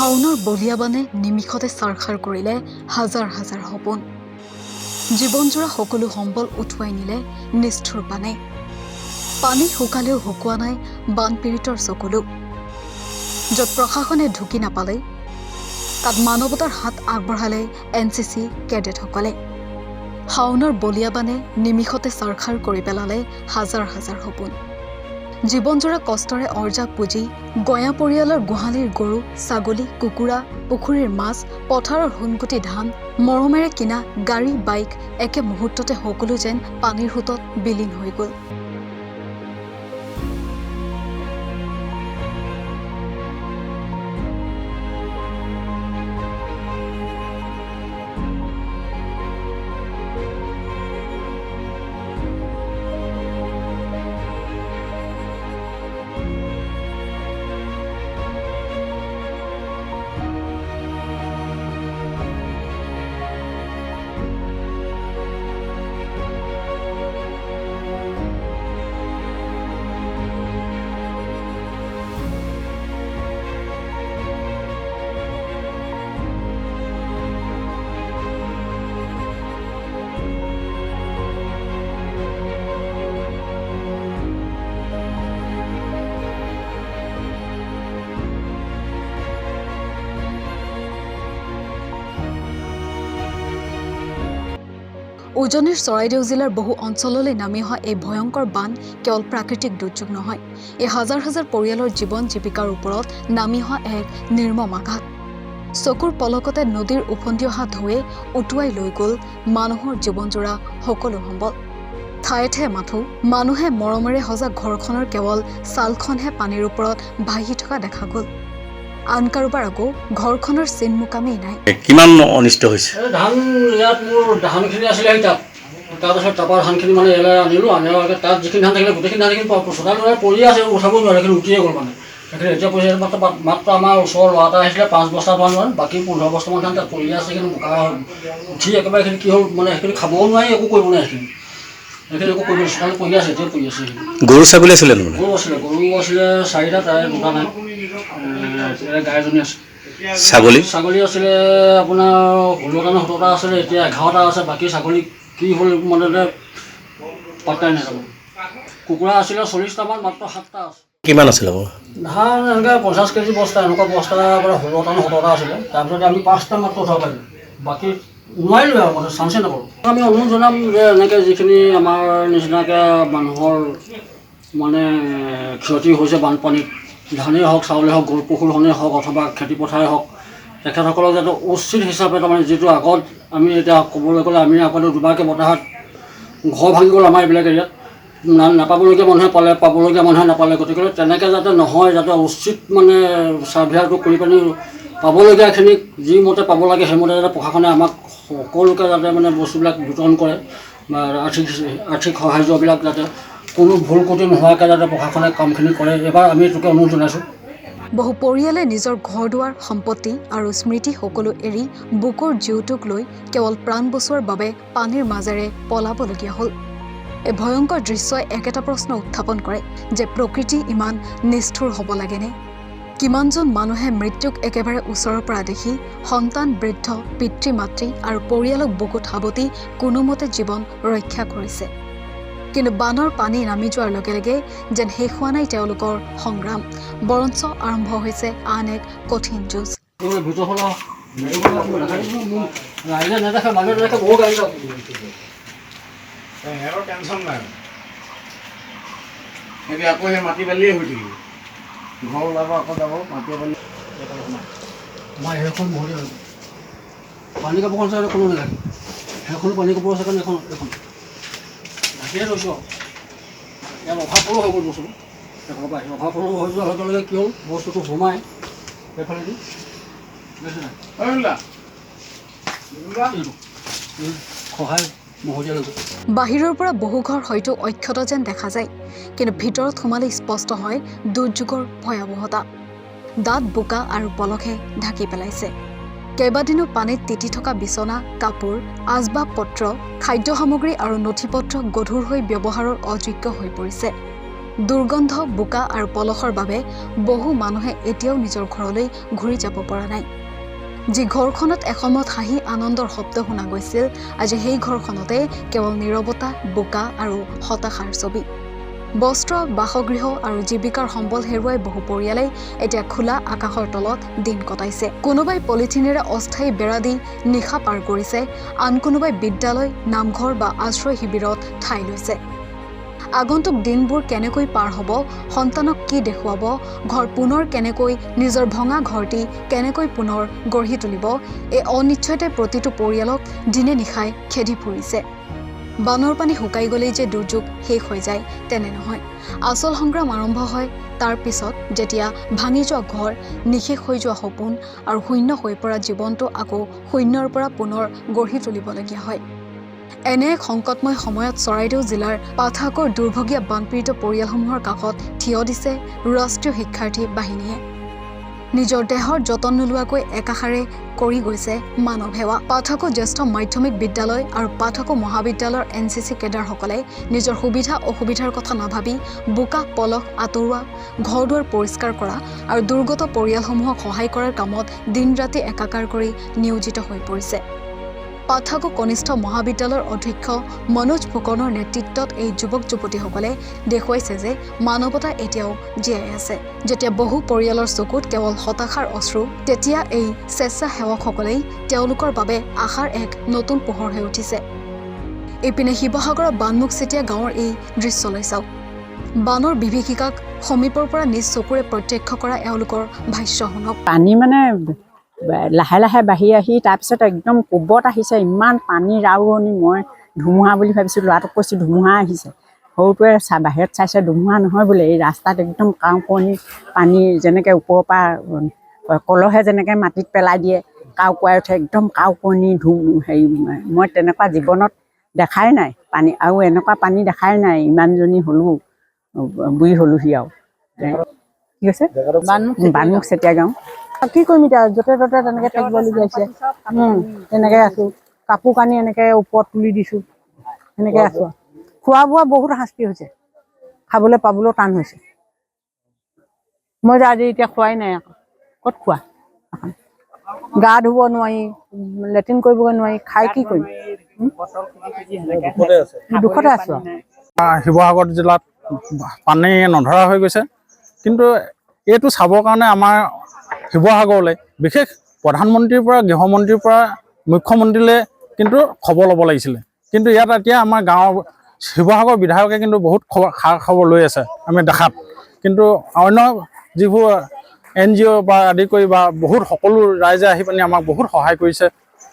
শাওনৰ বলিয়াবানে নিমিষতে চাৰখাৰ কৰিলে হাজাৰ হাজাৰ সপোন। জীৱনজোৰা সকলো সম্বল উঠুৱাই নিলে নিষ্ঠুৰ বানে। পানী শুকালেও শুকোৱা নাই বানপীড়িতৰ চকুলো। য'ত প্ৰশাসনে ঢুকি নাপালে তাত মানৱতাৰ হাত আগবঢ়ালে NCC কেডেটসকলে। শাওনৰ বলিয়াবানে নিমিষতে চাৰখাৰ কৰি পেলালে হাজাৰ হাজাৰ সপোন। জীৱনজোৰা কষ্টৰে অৰ্জা পুঁজি গঞা পৰিয়ালৰ গোহালিৰ গৰু, ছাগলী, কুকুৰা, পুখুৰীৰ মাছ, পথাৰৰ সোণগুটি ধান, মৰমেৰে কিনা গাড়ী, বাইক একে মুহূৰ্ততে সকলো যেন পানীৰ সোঁতত বিলীন হৈ গ'ল। উজনিৰ চৰাইদেউ জিলাৰ বহু অঞ্চললৈ নামি অহা এই ভয়ংকৰ বান কেৱল প্ৰাকৃতিক দুৰ্যোগ নহয়, এই হাজাৰ হাজাৰ পৰিয়ালৰ জীৱন জীৱিকাৰ ওপৰত নামি অহা এক নিৰ্মম আঘাত। চকুৰ পলকতে নদীৰ উফন্দি অহা ঢৌৱে উটুৱাই লৈ গ'ল মানুহৰ জীৱনজোৰা সকলো সম্বল। ঠায়ে ঠায়ে মাথো মানুহে মৰমেৰে সজা ঘৰখনৰ কেৱল ছালখনহে পানীৰ ওপৰত ভাহি থকা দেখা গ'ল। আন কাৰোবাৰ আকৌ ঘৰখনৰ চিন মোকামেই নাই। কিমান অনিষ্ট হৈছে? ধান ইয়াত মোৰ ধানখিনি আছিলে তাৰপিছত তাৰপৰা ধানখিনি মানে ইয়ালৈ আনিলোঁ, আনিলে তাত যিখিনি ধান থাকিলে গোটেইখিনি ধানখিনি চোতাল পৰি আছে, উঠাব নোৱাৰে, সেইখিনি উঠিয়ে গ'ল মানে। সেইখিনি এতিয়া পৰি আছে মাত্ৰ আমাৰ ওচৰৰ ল'ৰা এটা আহিছিলে 5 বস্তা ধান, বাকী 15 বস্তামান ধান তাত পৰি আছে। সেইখিনি বোকা উঠি একেবাৰে সেইখিনি কি হ'ল মানে সেইখিনি খাবও নোৱাৰি, একো কৰিব নোৱাৰি। সেইখিনি একো কৰিব চোতাল পৰি আছে, এতিয়া পৰি আছে। গৰু ছাগলী আছিলে নে? গৰু আছিলে 4টা, তাৰে 2টা নাই। গাই এজনী আছে। ছাগলী আছিলে আপোনাৰ 16টা নে 17টা আছিলে, এতিয়া 11টা আছে। বাকী ছাগলী কি হ'ল মানে পাত্তাই নাপাব। কুকুৰা আছিলে 40টামান, মাত্ৰ 7টা আছে। কিমান আছিলে ধান এনেকৈ 50 কেজি বস্তা, এনেকুৱা বস্তা আপোনাৰ 16টা নে 17টা আছিলে। তাৰপিছত আমি 5টা মাত্ৰ উঠাব পাৰিলোঁ, বাকী নোৱাৰিলোঁ আৰু মানে চান্সে নাপালোঁ। আমি অনুৰোধ জনাম যে এনেকৈ যিখিনি আমাৰ নিচিনাকৈ মানুহৰ মানে ক্ষতি হৈছে বানপানীত, ধানেই হওক, চাউলেই হওক, গৰু পশুধনেই হওক অথবা খেতিপথাৰেই হওক, তেখেতসকলক যাতে উচিত হিচাপে তাৰমানে যিটো আগত আমি এতিয়া ক'বলৈ গ'লে আমি আগতে দুবাৰকৈ বতাহত ঘৰ ভাঙি গ'ল আমাৰ এইবিলাক এৰিয়াত, নাপাবলগীয়া মানুহে পালে, পাবলগীয়া মানুহে নাপালে। গতিকে তেনেকৈ যাতে নহয়, যাতে উচিত মানে ছাৰ্ভেটো কৰি পানি পাবলগীয়াখিনিক যিমতে পাব লাগে সেইমতে যাতে প্ৰশাসনে আমাক সকলোকে যাতে মানে বস্তুবিলাক বিতৰণ কৰে বা আৰ্থিক সাহাৰ্যবিলাক যাতে কোনো ভুল ক্ৰুটি নোহোৱাকৈ যাতে প্ৰশাসনে কামখিনি কৰে। এবাৰ আমি এইটোকে অনুৰোধ জনাইছোঁ। বহু পৰিয়ালে নিজৰ ঘৰ দুৱাৰ, সম্পত্তি আৰু স্মৃতি সকলো এৰি বুকুৰ জিউটোক লৈ কেৱল প্ৰাণ বচোৱাৰ বাবে পানীৰ মাজেৰে পলাবলগীয়া হ'ল। এই ভয়ংকৰ দৃশ্যই একেটা প্ৰশ্ন উত্থাপন কৰে যে প্ৰকৃতি ইমান নিষ্ঠুৰ হ'ব লাগেনে? কিমানজন মানুহে মৃত্যুক একেবাৰে ওচৰৰ পৰা দেখি সন্তান, বৃদ্ধ, পিতৃ মাতৃ আৰু পৰিয়ালক বুকুত সাৱটি কোনোমতে জীৱন ৰক্ষা কৰিছে। কিন্তু বানৰ পানী নামি যোৱাৰ লগে লগে যেন শেষ হোৱা নাই তেওঁলোকৰ সংগ্ৰাম, বৰঞ্চ আৰম্ভ হৈছে আন এক কঠিন যুঁজ। মাটি বালিয়ে হৈ থাকিব, ঘৰ ওলাব, আকৌ যাব, মাটি বালি আমাৰ সেইখন মহৰি হৈ গ'ল। পানী কাপোৰখন চাই কোনো নালাগে, সেইখন পানী কাপোৰ আছে কাৰণে এখন ঢাকিয়ে থৈছোঁ। ইয়াত অভাৱৰো হৈ গ'ল বস্তুটো, সেইখনৰ পৰা আহিছোঁ। অভাৱৰো হৈ যোৱাৰ লগে লগে কি হ'ল, বস্তুটো সোমাই সেইফালেদি সহায় মহৰীয়া হৈ গ'ল। বাহিৰৰ পৰা বহু ঘৰ হয়তো অক্ষত যেন দেখা যায়, কিন্তু ভিতৰত সোমালে স্পষ্ট হয় দুৰ্যোগৰ ভয়াৱহতা। দাঁত, বোকা আৰু পলসে ঢাকি পেলাইছে। কেইবাদিনো পানীত তিতি থকা বিচনা, কাপোৰ, আচবাব পত্ৰ, খাদ্য সামগ্ৰী আৰু নথি পত্ৰ গধুৰ হৈ ব্যৱহাৰৰ অযোগ্য হৈ পৰিছে। দুৰ্গন্ধ বোকা আৰু পলসৰ বাবে বহু মানুহে এতিয়াও নিজৰ ঘৰলৈ ঘূৰি যাব পৰা নাই। যি ঘৰখনত এসময়ত হাঁহি আনন্দৰ শব্দ শুনা গৈছিল, আজি সেই ঘৰখনতে কেৱল নীৰৱতা, বোকা আৰু হতাশাৰ ছবি। বস্ত্ৰ, বাসগৃহ আৰু জীৱিকাৰ সম্বল হেৰুৱাই বহু পৰিয়ালে এতিয়া খোলা আকাশৰ তলত দিন কটাইছে। কোনোবাই পলিথিনেৰে অস্থায়ী বেৰা দি নিশা পাৰ কৰিছে, আন কোনোবাই বিদ্যালয়, নামঘৰ বা আশ্ৰয় শিবিৰত ঠাই লৈছে। আগন্তুক দিনবোৰ কেনেকৈ পাৰ হ'ব, সন্তানক কি দেখুৱাব, ঘৰ পুনৰ কেনেকৈ নিজৰ ভঙা ঘৰটি কেনেকৈ পুনৰ গঢ়ি তুলিব, এই অনিশ্চয়তাই প্ৰতিটো পৰিয়ালক দিনে নিশাই খেদি ফুৰিছে। বানৰ পানী শুকাই গ'লেই যে দুৰ্যোগ শেষ হৈ যায় তেনে নহয়। আচল সংগ্ৰাম আৰম্ভ হয় তাৰ পিছত, যেতিয়া ভাঙি যোৱা ঘৰ, নিশেষ হৈ যোৱা সপোন আৰু শূন্য হৈ পৰা জীৱনটো আকৌ শূন্যৰ পৰা পুনৰ গঢ়ি তুলিবলগীয়া হয়। এনে এক সংকটময় সময়ত চৰাইদেউ জিলাৰ পাঠাকৰ দুৰ্ভগীয়া বানপীড়িত পৰিয়ালসমূহৰ কাষত থিয় দিছে ৰাষ্ট্ৰীয় শিক্ষাৰ্থী বাহিনীয়ে। নিজৰ দেহৰ যতন নোলোৱাকৈ একাষাৰে কৰি গৈছে মানৱ সেৱা। পাঠাকো জ্যেষ্ঠ মাধ্যমিক বিদ্যালয় আৰু পাঠাকো মহাবিদ্যালয়ৰ NCC কেডাৰসকলে নিজৰ সুবিধা অসুবিধাৰ কথা নাভাবি বোকা পলস আঁতৰোৱা, ঘৰ দুৱাৰ পৰিষ্কাৰ কৰা আৰু দুৰ্গত পৰিয়ালসমূহক সহায় কৰাৰ কামত দিন ৰাতি একাকাৰ কৰি নিয়োজিত হৈ পৰিছে। পাঠাকো কনিষ্ঠ মহাবিদ্যালয়ৰ অধ্যক্ষ মনোজ ফুকনৰ নেতৃত্বত এই যুৱক যুৱতীসকলে দেখুৱাইছে যে মানৱতা এতিয়াও জীয়াই আছে। যেতিয়া বহু পৰিয়ালৰ চকুত কেৱল হতাশাৰ অশ্ৰু, তেতিয়া এই স্বেচ্ছাসেৱকসকলেই তেওঁলোকৰ বাবে আশাৰ এক নতুন পোহৰ হৈ উঠিছে। ইপিনে শিৱসাগৰৰ বানমুখ চেতিয়া গাঁৱৰ এই দৃশ্যলৈ চাওক। বানৰ বিভীষিকাক সমীপৰ পৰা নিজ চকুৰে প্ৰত্যক্ষ কৰা এওঁলোকৰ ভাষ্য শুনক। পানী মানে লাহে লাহে বাঢ়ি আহি তাৰপিছত একদম কোবত আহিছে, ইমান পানী ৰাউৰণি। মই ধুমুহা বুলি ভাবিছোঁ, ল'ৰাটোক কৈছোঁ ধুমুহা আহিছে। সৰুটোৱে বাহিৰত চাইছে ধুমুহা নহয় বোলে, এই ৰাস্তাত একদম কাওঁ পুৰণি পানী, যেনেকৈ ওপৰৰ পৰা কলহে যেনেকৈ মাটিত পেলাই দিয়ে, কাও কুৱাই উঠে, একদম কাও পুৰণি হেৰি। মই তেনেকুৱা জীৱনত দেখাই নাই পানী, আৰু এনেকুৱা পানী দেখাই নাই। ইমানজনী হ'লোঁ, বুঢ়ী হ'লোহি আৰু। কি কৈছে? বানমুখ চেতিয়া গাঁও। কি কৰিম এতিয়া, য'তে ত'তে তেনেকৈ থাকিবলগীয়া হৈছে। তেনেকৈ আছোঁ, কাপোৰ কানি এনেকৈ ওপৰত তুলি দিছোঁ, সেনেকৈ আছোঁ। খোৱা বোৱা বহুত শাস্তি হৈছে, খাবলৈ পাবলৈও টান হৈছে। মই যে আজি এতিয়া খোৱাই নাই, আকৌ ক'ত খোৱা, গা ধুব নোৱাৰি, লেট্ৰিন কৰিবগৈ নোৱাৰি, খাই কি কৰিম? দুখতে আছোঁ। শিৱসাগৰ জিলাত পানী নধৰা হৈ গৈছে, কিন্তু এইটো চাবৰ কাৰণে আমাৰ শিৱসাগৰলৈ বিশেষ প্ৰধানমন্ত্ৰীৰ পৰা, গৃহমন্ত্ৰীৰ পৰা মুখ্যমন্ত্ৰীলৈ কিন্তু খবৰ ল'ব লাগিছিলে। কিন্তু ইয়াত এতিয়া আমাৰ গাঁৱৰ শিৱসাগৰ বিধায়কে কিন্তু বহুত খবৰ লৈ আছে আমি দেখাত। কিন্তু অন্য যিবোৰ NGO বা আদি কৰি বা বহুত সকলো ৰাইজে আহি পিনি আমাক বহুত সহায় কৰিছে।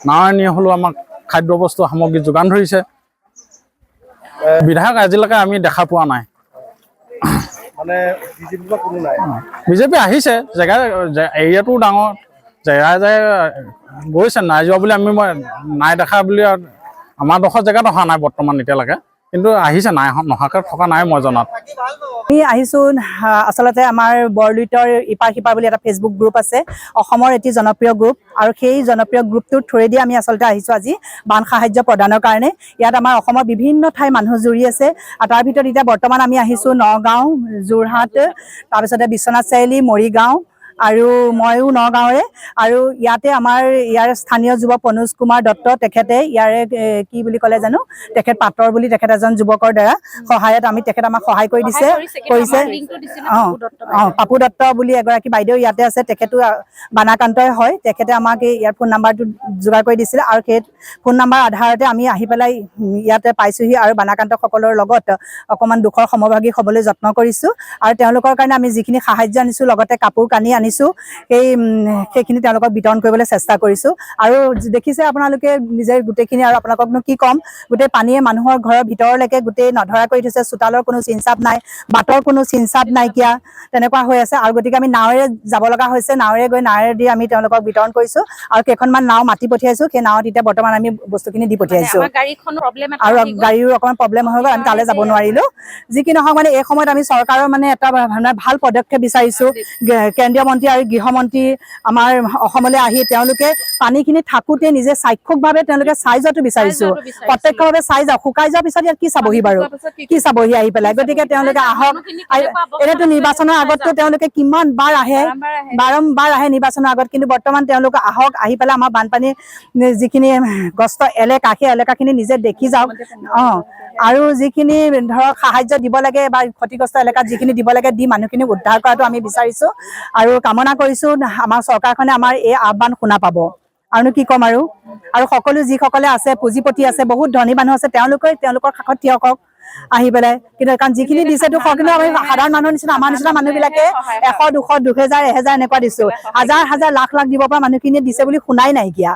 নাৱনীয়ে হ'লেও আমাক খাদ্য বস্তু সামগ্ৰী যোগান ধৰিছে। বিধায়ক আজিলৈকে আমি দেখা পোৱা নাই। মানে কোনো নাই। বিজেপি আহিছে, জেগা এৰিয়াটো ডাঙৰ, জেগাই গৈছে, নাই যোৱা বুলি মই নাই দেখা বুলি আমাৰ ডোখৰ জেগাত অহা নাই বৰ্তমান এতিয়ালৈকে, কিন্তু আহিছে, নাই নহাকৈ থকা নাই মই জনাত। আমি আহিছোঁ আচলতে আমাৰ বৰলুইতৰ ইপাৰ সিপাৰ বুলি এটা ফেচবুক গ্ৰুপ আছে, অসমৰ এটি জনপ্ৰিয় গ্ৰুপ, আৰু সেই জনপ্ৰিয় গ্ৰুপটোৰ থ্ৰুৱেদি আমি আচলতে আহিছোঁ আজি বান সাহায্য প্ৰদানৰ কাৰণে। ইয়াত আমাৰ অসমৰ বিভিন্ন ঠাইৰ মানুহ জুৰি আছে, আৰু তাৰ ভিতৰত এতিয়া বৰ্তমান আমি আহিছোঁ নগাঁও, যোৰহাট, তাৰপিছতে বিশ্বনাথ চাৰিআলি, মৰিগাঁও, আৰু ময়ো নগাঁৱৰে। আৰু ইয়াতে আমাৰ ইয়াৰ স্থানীয় যুৱক অনুজ কুমাৰ দত্ত, তেখেতে ইয়াৰে কি বুলি ক'লে জানো, তেখেত পাটৰ বুলি তেখেত এজন যুৱকৰ দ্বাৰা সহায়ত তেখেত আমাক সহায় কৰি কৰিছে। পাপু দত্ত বুলি এগৰাকী বাইদেউ ইয়াতে আছে, তেখেতো বানাক্ৰান্তই হয়। তেখেতে আমাক ইয়াৰ ফোন নাম্বাৰটো যোগাৰ কৰি দিছিলে, আৰু সেই ফোন নাম্বাৰ আধাৰতে আমি আহি পেলাই ইয়াতে পাইছোঁহি, আৰু বানাক্ৰান্তসকলৰ লগত অকণমান দুখৰ সমভাগী হ'বলৈ যত্ন কৰিছোঁ। আৰু তেওঁলোকৰ কাৰণে আমি যিখিনি সাহায্য আনিছোঁ, লগতে কাপোৰ কানি আনিছোঁ, সেইখিনি তেওঁলোকক বিতৰণ কৰিবলৈ চেষ্টা কৰিছোঁ। আৰু দেখিছে আপোনালোকে নিজে গোটেইখিনি, আৰু আপোনালোককনো কি ক'ম, গোটেই পানীয়ে মানুহৰ ঘৰৰ ভিতৰলৈকে গোটেই নধৰা কৰি থৈছে। চোতালৰ কোনো চিনচাপ নাই, বাটৰ কোনো চিনচাপ নাইকিয়া, তেনেকুৱা হৈ আছে। আৰু গতিকে আমি নাৱেৰে যাব লগা হৈছে, নাৱেৰে গৈ নাৱেৰে দি আমি তেওঁলোকক বিতৰণ কৰিছোঁ, আৰু কেইখনমান নাও মাতি পঠিয়াইছোঁ। সেই নাৱত এতিয়া বৰ্তমান আমি বস্তুখিনি দি পঠিয়াইছোঁ, আৰু গাড়ীৰো অকণমান প্ৰব্লেম হৈ গ'ল, আমি তালৈ যাব নোৱাৰিলোঁ। যি কি নহওক, মানে এই সময়ত আমি চৰকাৰৰ মানে এটা ভাল পদক্ষেপ বিচাৰিছোঁ। কেন্দ্ৰীয় মন্ত্ৰী মুখ্যমন্ত্ৰী আৰু গৃহমন্ত্ৰী আমাৰ অসমলৈ আহি তেওঁলোকে পানীখিনি থাকোঁতে নিজে চাক্ষুষভাৱে তেওঁলোকে চাই যোৱাটো বিচাৰিছোঁ, প্ৰত্যক্ষভাৱে চাই যাওক। শুকাই যোৱাৰ পিছত ইয়াত কি চাবহি বাৰু, কি চাবহি আহি পেলাই? গতিকে তেওঁলোকে আহক। এনেতো নিৰ্বাচনৰ আগততো তেওঁলোকে কিমান বাৰ আহে, বাৰম্বাৰ আহে নিৰ্বাচনৰ আগত, কিন্তু বৰ্তমান তেওঁলোকে আহক, আহি পেলাই আমাৰ বানপানী যিখিনি গ্ৰস্ত এলেকা সেই এলেকাখিনি নিজে দেখি যাওক। আৰু যিখিনি ধৰক সাহায্য দিব লাগে বা ক্ষতিগ্ৰস্ত এলেকাত যিখিনি দিব লাগে দি মানুহখিনিক উদ্ধাৰ কৰাটো আমি বিচাৰিছোঁ আৰু কামনা কৰিছোঁ আমাৰ চৰকাৰখনে আমাৰ এই আহ্বান শুনা পাব। আৰুনো কি ক'ম আৰু সকলো যিসকলে আছে পুঁজিপতি আছে, বহুত ধনী মানুহ আছে, তেওঁলোকৰ কাষত থিয় হওক আহি পেলাই। কিন্তু কাৰণ যিখিনি দিছেতো কিন্তু আমি সাধাৰণ মানুহৰ নিচিনা আমাৰ নিচিনা মানুহবিলাকে 100, 200, 2000, 1000 এনেকুৱা দিছোঁ। হাজাৰ হাজাৰ লাখ লাখ দিব পৰা মানুহখিনিয়ে দিছে বুলি শুনাই নাইকিয়া।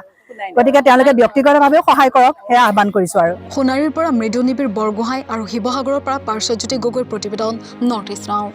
গতিকে তেওঁলোকে ব্যক্তিগতভাৱেও সহায় কৰক, সেয়া আহ্বান কৰিছোঁ। আৰু সোণাৰীৰ পৰা মৃদুনিবিৰ বৰগোহাঁই আৰু শিৱসাগৰৰ পৰা পাৰ্শ্বজ্যোতি গগৈৰ প্ৰতিবেদন, নৰ্থ ইষ্ট নাও।